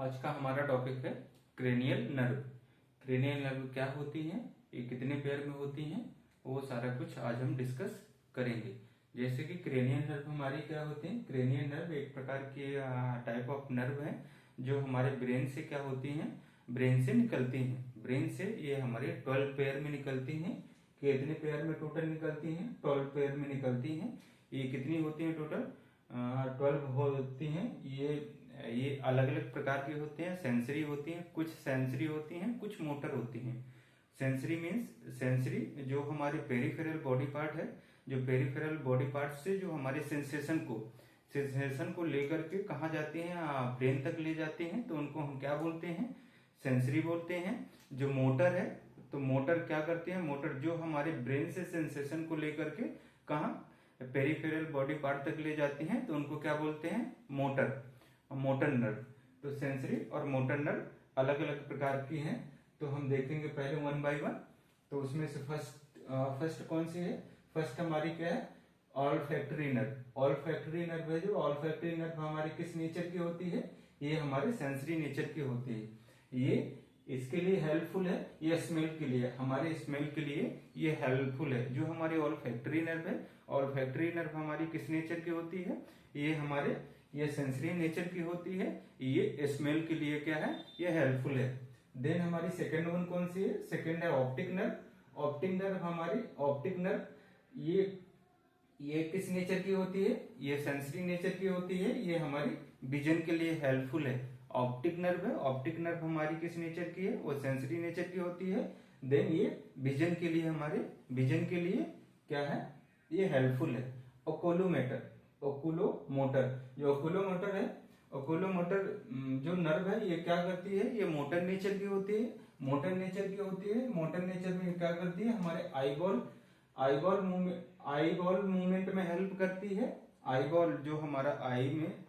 आज का हमारा टॉपिक है क्रेनियल नर्व। क्रेनियल नर्व क्या होती हैं, ये कितने पेयर में होती हैं, वो सारा कुछ आज हम डिस्कस करेंगे। जैसे कि क्रेनियल नर्व हमारी क्या होते हैं। क्रेनियल नर्व एक प्रकार की टाइप ऑफ नर्व है जो हमारे ब्रेन से क्या होती हैं, ब्रेन से निकलती हैं। ब्रेन से ये हमारे 12 पेयर में निकलती हैं। कितने पेयर में टोटल निकलती हैं? 12 पेयर में निकलती हैं। ये कितनी होती हैं टोटल? 12 होती हैं। ये अलग अलग प्रकार के होते हैं। सेंसरी होती हैं, कुछ सेंसरी होती हैं, कुछ मोटर होती हैं। सेंसरी मीन्स सेंसरी जो हमारे पेरिफेरल बॉडी पार्ट है, जो पेरिफेरल बॉडी पार्ट से जो हमारे सेंसेशन को लेकर के कहाँ जाती हैं, ब्रेन तक ले जाती हैं, तो उनको हम क्या बोलते हैं? सेंसरी बोलते हैं। जो मोटर है, तो मोटर क्या करती है? मोटर जो हमारे ब्रेन से सेंसेशन को लेकर के कहाँ, पेरिफेरल बॉडी पार्ट तक ले जाती हैं, तो उनको क्या बोलते हैं? Motor nerve. तो सेंसरी और मोटर नर्व अलग अलग प्रकार की हैं। तो हम देखेंगे पहले वन बाय वन। तो उसमें से फर्स्ट कौन सी है? फर्स्ट हमारी क्या है? Olfactory nerve. ऑल्फैक्टरी नर्व है। जो ऑल्फैक्टरी नर्व हमारी किस नेचर की होती है? ये हमारे सेंसरी नेचर की होती है। ये इसके लिए हेल्पफुल है, ये स्मेल के लिए, हमारे स्मेल के लिए ये हेल्पफुल है। जो हमारी ऑल्फैक्टरी नर्व है, ऑल्फैक्टरी नर्व हमारी किस नेचर की होती है? ये सेंसरी नेचर की होती है। ये स्मेल के लिए क्या है? ये हेल्पफुल है। देन हमारी सेकेंड वन कौन सी है? सेकेंड है ऑप्टिक नर्व। ऑप्टिक नर्व ये किस नेचर की होती है? ये सेंसरी नेचर की होती है। ये हमारी विजन के लिए हेल्पफुल है। ऑप्टिक नर्व है। ऑप्टिक नर्व हमारी किस नेचर की है? वो सेंसरी नेचर की होती है। देन ये विजन के लिए, हमारे विजन के लिए क्या है? ये हेल्पफुल है। ओकुलोमोटर जो ओकुलोमोटर है, ओकुलोमोटर जो नर्व है, ये क्या करती है? ये मोटर नेचर की होती है। मोटर नेचर में क्या करती है? हमारे आईबॉल मूवमेंट में हेल्प करती है। आईबॉल जो हमारा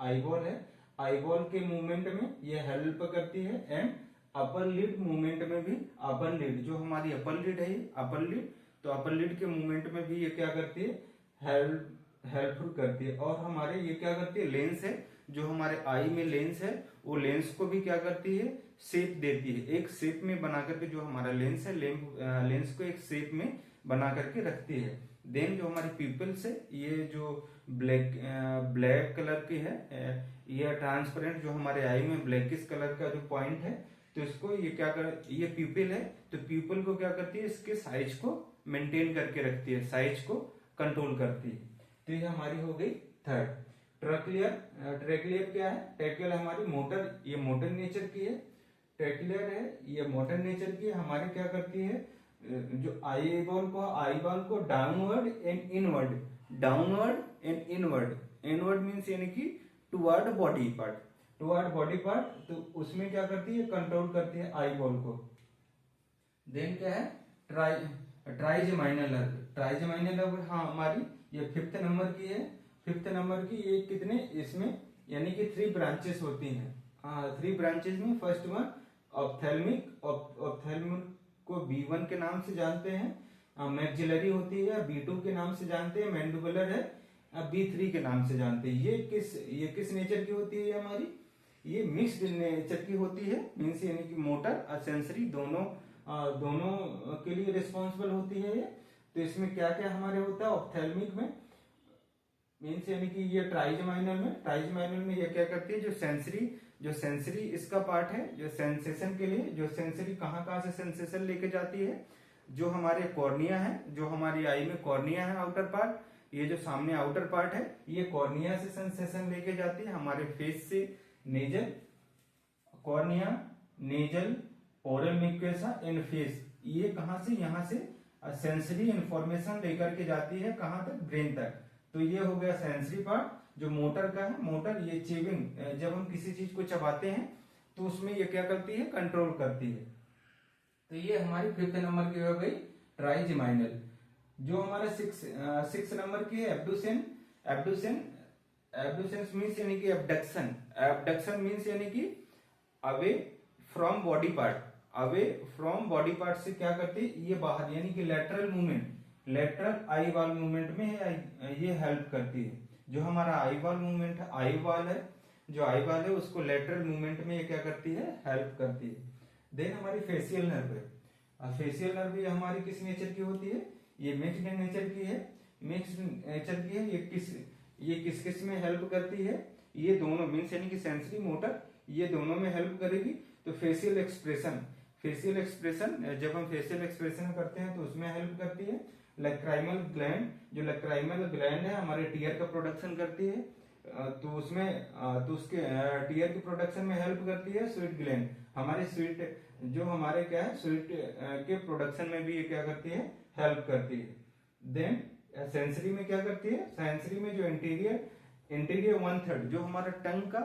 आईबॉल है, आईबॉल के मूवमेंट में ये हेल्प करती है। एंड अपर लिड मूवमेंट में भी, अपर लिड जो हमारी अपर लिड है, अपर लिड, तो अपर लिड के मूवमेंट में भी ये क्या करती है? हेल्पफुल करती है। और हमारे ये क्या करती है? लेंस है, जो हमारे आई में लेंस है, वो लेंस को भी क्या करती है? शेप देती है। एक शेप में बना करके, जो हमारा लेंस है, लेंस को एक शेप में बना करके रखती है। देन जो हमारी पिपल्स है, ये जो ब्लैक कलर की है, ये ट्रांसपेरेंट, जो हमारे आई में ब्लैकिश कलर का जो पॉइंट है, तो इसको ये क्या कर, ये प्यूपिल है, तो प्यूपिल को क्या करती है? इसके साइज को मेंटेन करके रखती है, साइज को कंट्रोल करती है। तो ये हमारी हो गई थर्ड। ट्रेक्लियर क्या है? ट्रेक्लियर हमारी मोटर, ये मोटर नेचर की है। ट्रेक्लियर है, ये मोटर नेचर की है। हमारी क्या करती है? जो आईबॉल को डाउनवर्ड एंड इनवर्ड मीन्स यानी कि टुवर्ड बॉडी पार्ट, तो उसमें क्या करती है? कंट्रोल करती है आईबॉल को। देन क्या है? ट्राइजेमाइनल नर्व हाँ हमारी ये फिफ्थ नंबर की है। फिफ्थ नंबर की ये कितने, इसमें यानी कि 3 ब्रांचेस होती हैं। 3 ब्रांचेस में फर्स्ट वन ऑप्थेल्मिक को B1 के नाम से जानते हैं। मैक्सिलरी होती है, B2 के नाम से जानते हैं। मैंडिबुलर है, B3 के नाम से जानते हैं। ये किस नेचर की होती है? हमारी ये मिक्स्ड नेचर की होती है। मीन्स यानी कि मोटर और सेंसरी दोनों के लिए रिस्पॉन्सिबल होती है ये। तो इसमें क्या क्या हमारे होता है? ऑप्थेल्मिक में मीन्स यानी कि ये ट्राइजेमाइनल में ये क्या करती है? जो सेंसरी इसका पार्ट है, जो सेंसेशन के लिए, जो सेंसरी कहाँ से सेंसेशन लेके जाती है? जो हमारे कॉर्निया है, जो हमारी आई में कॉर्निया है, आउटर पार्ट, ये जो सामने आउटर पार्ट है, ये कॉर्निया से सेंसेशन लेके जाती है। हमारे फेस से nasal, cornea, nasal, oral mucosa and face, ये कहाँ से? यहाँ से सेंसरी इंफॉर्मेशन लेकर के जाती है कहाँ तक? ब्रेन तक। तो ये हो गया सेंसरी पार्ट। जो मोटर का है, मोटर ये चेविंग, जब हम किसी चीज को चबाते हैं तो उसमें ये क्या करती है? कंट्रोल करती है। तो ये हमारी फिफ्थ नंबर की हो गई ट्राइजेमाइनल। जो हमारा सिक्स नंबर की है एब्डुसेन मीन्स यानी कि एब्डक्शन मीन्स यानी कि अवे फ्रॉम बॉडी पार्ट से क्या करती है? ये बाहर, यानी कि लेटरल आई वॉल मूवमेंट में ये हेल्प करती है। जो हमारा आई वॉल मूवमेंट है, आई वॉल है, जो आई बॉल है उसको लेटरल मूवमेंट में ये क्या करती है, हेल्प करती है। देन हमारी फेशियल नर्व है। फेशियल नर्व ये हमारी किस नेचर की होती है, ये मिक्स्ड नेचर की है, मिक्स्ड नेचर की है। ये किस किस में हेल्प करती है, ये दोनों मीन्स यानी कि सेंसरी मोटर ये दोनों में हेल्प करेगी। तो फेशियल एक्सप्रेशन जब हम फेशियल एक्सप्रेशन करते हैं तो उसमें हेल्प करती है। लैक्राइमल ग्लैंड, जो लैक्राइमल ग्लैंड है हमारे टीयर का प्रोडक्शन करती है, तो उसमें तो उसके टीयर की प्रोडक्शन में हेल्प करती है। स्वीट ग्लैंड हमारे स्वीट जो हमारे क्या है स्वीट के प्रोडक्शन में भी ये क्या करती है, हेल्प करती है। देन सेंसरी में क्या करती है, सेंसरी में जो इंटीरियर 1/3 जो हमारा टंग का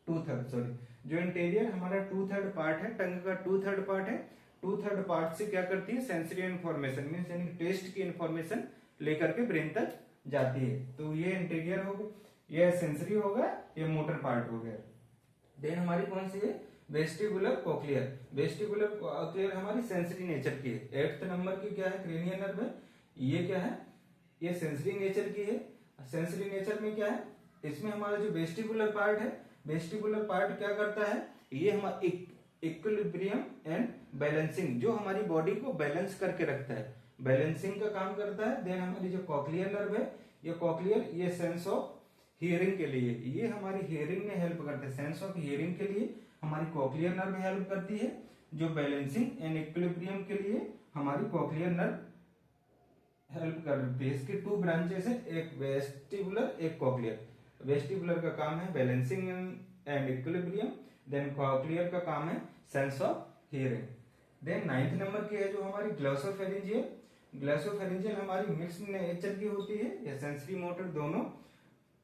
2/3 जो इंटीरियर हमारा 2/3 पार्ट है, टंग का 2/3 पार्ट है, 2/3 पार्ट से क्या करती है, सेंसरी इन्फॉर्मेशन मीन्स यानी टेस्ट की इन्फॉर्मेशन लेकर के ब्रेन तक जाती है। तो ये इंटीरियर हो गया, ये सेंसरी होगा, ये मोटर पार्ट हो गया। देन हमारी कौन सी है, वेस्टिबुलर कोक्लियर। वेस्टिबुलर कोक्लियर हमारी सेंसरी नेचर की है। 8th नंबर की क्या है, क्रेनियल नर्व है, ये क्या है, ये सेंसरी नेचर की है। सेंसरी नेचर में क्या है, इसमें हमारा जो वेस्टिबुलर पार्ट है, वेस्टिबुलर पार्ट क्या करता है, ये हमारा इक्विलिब्रियम एंड बैलेंसिंग, जो हमारी बॉडी को बैलेंस करके रखता है, बैलेंसिंग का काम करता है। देन हमारी जो कॉक्लियर नर्व है, ये कॉक्लियर ये सेंस ऑफ हियरिंग के लिए, ये हमारी हियरिंग में हेल्प करते हैं। सेंस ऑफ हियरिंग के लिए हमारी कॉक्लियर नर्व हेल्प करती है, जो बैलेंसिंग एंड इक्विलिब्रियम के लिए हमारी कॉक्लियर नर्व हेल्प करती है। इसकी 2 ब्रांचेस है, एक वेस्टिबुलर एक कॉक्लियर। वेस्टिबुलर का काम है balancing and equilibrium, then cochlear का काम है sense of hearing. Then 9th number की है जो हमारी ग्लोसोफेरिंजियल। ग्लोसोफेरिंजियल हमारी मिक्स्ड नेचर की होती है, या सेंसरी मोटर दोनों।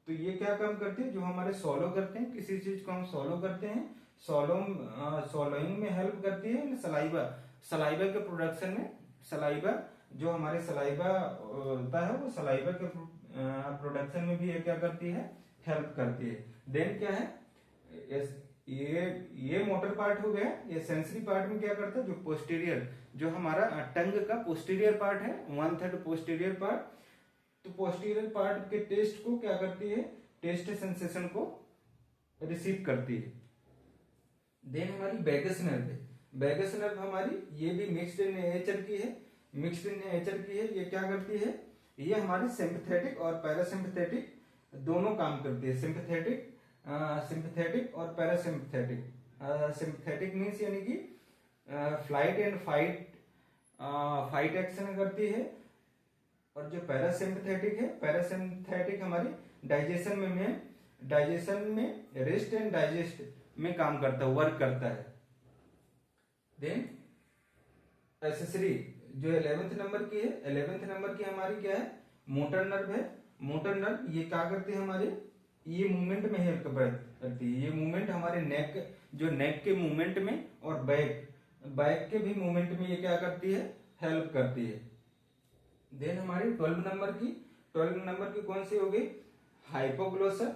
तो ये क्या काम करते हैं, जो हमारे सॉलो करते हैं, किसी चीज को हम सॉलो करते हैं, सॉलोइंग में हेल्प करती है। सलाइवा के प्रोडक्शन में, सलाइवा जो हमारे सलाइवा होता है वो सलाइवा के प्रोडक्शन में भी ये क्या करती है, हेल्प करती है। देन क्या है, ये मोटर पार्ट हो गया। ये सेंसरी पार्ट में क्या करता है, जो पोस्टीरियर जो हमारा टंग का पोस्टीरियर पार्ट है, 1/3 पोस्टीरियर पार्ट, तो पोस्टीरियर पार्ट के टेस्ट को क्या करती है, टेस्ट सेंसेशन को रिसीव करती है। देन हमारी वेगस नर्व है। वेगस नर्व हमारी ये भी मिक्स्ड नेचर की है, मिक्स्ड नेचर की है। ये क्या करती है, ये हमारी सिंपैथेटिक और पैरासिम्पैथेटिक दोनों काम करती है। सिंपैथेटिक और पैरासिम्पैथेटिक। सिंपैथेटिक मीन्स यानी कि फ्लाइट एंड फाइट एक्शन करती है, और जो पैरासिम्पैथेटिक है, पैरासिम्पैथेटिक हमारी डाइजेशन में रेस्ट एंड डाइजेस्ट में काम करता है, वर्क करता है। देन एक्सेसरी जो 11th नंबर की है, 11th नंबर की हमारी क्या है, मोटर नर्व है। मोटर नर्व ये क्या करती है, हमारे ये मूवमेंट में हेल्प करती है। ये मूवमेंट हमारे नेक के मूवमेंट में और बैक के भी मूवमेंट में ये क्या करती है, हेल्प करती है। देन हमारी 12 नंबर की कौन सी होगी, हाइपोग्लोसर।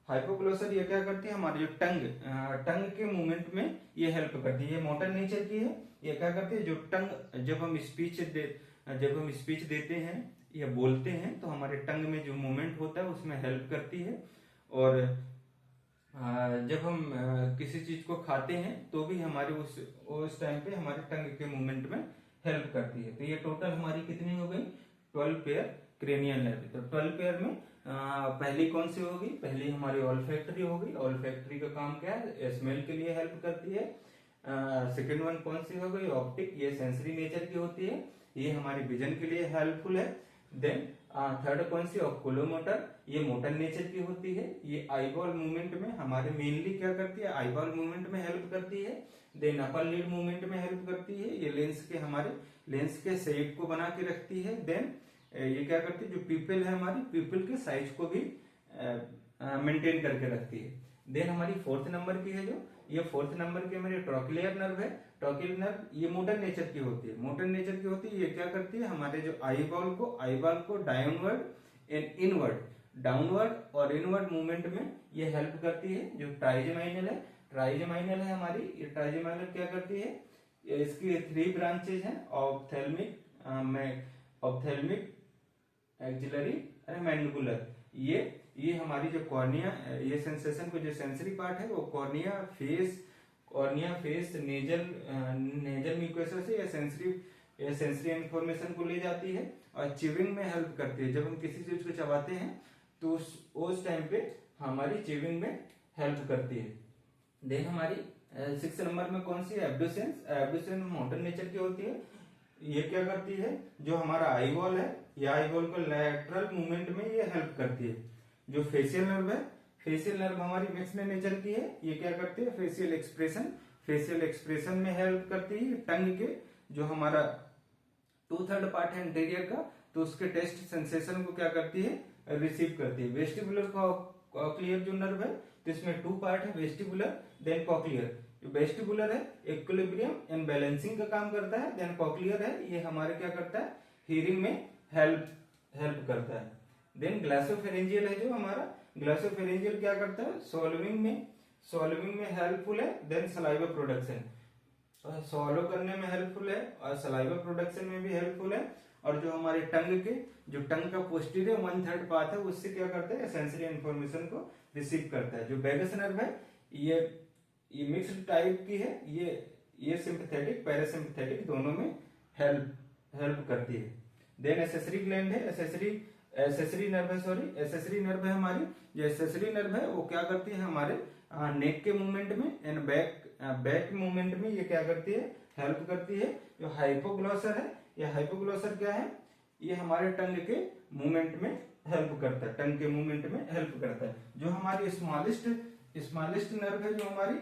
हाइपोग्लोसर ये क्या करती है, हमारी जो टंग के मूवमेंट में ये हेल्प करती है। ये मोटर नेचर की है। ये क्या करती है, जो टंग जब हम स्पीच देते हैं या बोलते हैं तो हमारे टंग में जो मूवमेंट होता है उसमें हेल्प करती है। और जब हम किसी चीज को खाते हैं तो भी हमारे उस टाइम पे हमारे टंग के मूवमेंट में हेल्प करती है। तो ये टोटल हमारी कितनी हो गई, 12 पेयर क्रेनियल नर्व। तो 12 पेयर में पहली कौन सी होगी, पहली हमारी ऑल्फैक्टरी होगी। ऑल्फैक्टरी का काम क्या है, स्मेल के लिए हेल्प करती है। सेकेंड वन कौन सी हो गई, ऑप्टिक, ये सेंसरी नेचर की होती है, ये हमारी विजन के लिए हेल्पफुल है। देन थर्ड कौन सी, ऑक्युलोमोटर, ये मोटर नेचर की होती है। ये आईबॉल मूवमेंट में हमारे मेनली क्या करती है, आईबॉल मूवमेंट में हेल्प करती है। देन अपर लिड मूवमेंट में हेल्प करती है। ये लेंस के शेप को बना के रखती है। देन ये क्या करती है, जो पीपल है हमारी पीपल के साइज को भी मेंटेन करके रखती है। देन हमारी 4th नंबर की है, जो ये 4th नंबर की हमारी ट्रोक्लियर नर्व है। ट्रोक्लियर नर्व ये मोटर नेचर की होती है, मोटर नेचर की होती है। ये क्या करती है, हमारे जो आईबॉल को डाउनवर्ड एंड इनवर्ड, डाउनवर्ड और इनवर्ड मूवमेंट में ये हेल्प करती है। जो ट्राइजेमाइनल है हमारी, ये ट्राइजेमाइनल क्या करती है, इसकी 3 ब्रांचेज हैं, ऑप्थेल्मिक, एक्सिलरी एंड मैंडिबुलर। ये ये हमारी जो कॉर्निया, ये सेंसेशन को जो सेंसरी पार्ट है वो कॉर्निया, फेस, नेजल म्यूकोसा से या सेंसरी इंफॉर्मेशन को ले जाती है और च्यूइंग में हेल्प करती है। जब हम किसी चीज को चबाते हैं तो उस टाइम पे हमारी च्यूइंग में हेल्प करती है। देन हमारी 6 नंबर में कौन सी है, एब्डुसेंस। एब्डुसेंस मोटर नेचर की होती है। ये क्या करती है, जो हमारा आई बॉल है या आई बॉल को लैटरल मूवमेंट में ये हेल्प करती है। जो फेशियल नर्व है, फेशियल नर्व हमारी मिक्स्ड नेचर की है। ये क्या करती है, फेशियल एक्सप्रेशन में हेल्प करती है। टंग के जो हमारा 2/3 पार्ट है इंटीरियर का, तो उसके टेस्ट सेंसेशन को क्या करती है, रिसीव करती है। वेस्टिबुलर कॉक्लियर जो नर्व है, तो इसमें 2 पार्ट है, वेस्टिबुलर देन कॉक्लियर। जो वेस्टिबुलर है इक्विलिब्रियम एंड बैलेंसिंग का काम करता है, देन कॉक्लियर है ये हमारे क्या करता है, हियरिंग में हेल्प करता है। देन ग्लासोफेरेंजियल है जो हमारा, ग्लासोफेरेंजियल क्या करता है, सॉल्विंग में हेल्पफुल है। देन सलाइवा प्रोडक्शन, सॉलो करने में हेल्पफुल है और सलाइवा प्रोडक्शन में भी हेल्पफुल है। और जो हमारे टंग का पोस्टीरियर 1/3 पार्ट है, उससे क्या करता है, सेंसरी इंफॉर्मेशन को रिसीव करता है। जो वैगस नर्व है ये मिक्स्ड टाइप की है, ये सिंपैथेटिक पैरासिम्पैथेटिक दोनों में हेल्प करती है। देन एसेसरी ग्लैंड है, एसेसरी नर्व है हमारी। जो एसेसरी नर्व है वो क्या करती है, हमारे नेक के मूवमेंट में एंड बैक मूवमेंट में ये क्या करती है, हेल्प करती है। जो हाइपोग्लॉसर है, ये हाइपोग्लॉसर क्या है, ये हमारे टंग के मूवमेंट में हेल्प करता है, टंग के मूवमेंट में हेल्प करता है। जो हमारी स्मॉलेस्ट नर्व है, जो हमारी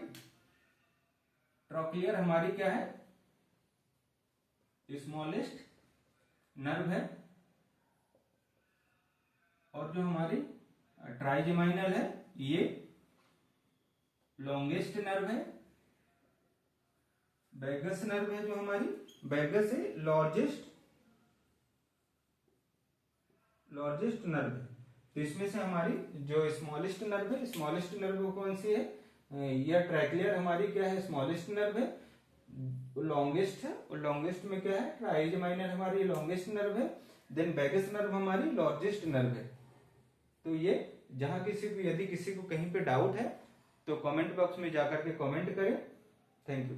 ट्रोक्लियर हमारी क्या है, स्मॉलेस्ट नर्व है। और जो हमारी ट्राइजेमाइनल है ये लॉन्गेस्ट नर्व है। वैगस नर्व है जो हमारी, वैगस है लार्जेस्ट नर्व है। तो इसमें से हमारी जो स्मॉलेस्ट नर्व है, स्मॉलेस्ट नर्व कौन सी है, या ट्रैक्लियर हमारी क्या है, स्मॉलेस्ट नर्व है। लॉन्गेस्ट है, और लॉन्गेस्ट में क्या है, ट्राइजेमाइनल हमारी लॉन्गेस्ट नर्व है। देन वैगस नर्व हमारी लार्जेस्ट नर्व है। तो ये जहां यदि किसी को कहीं पे डाउट है तो कमेंट बॉक्स में जाकर के कमेंट करें। Thank you.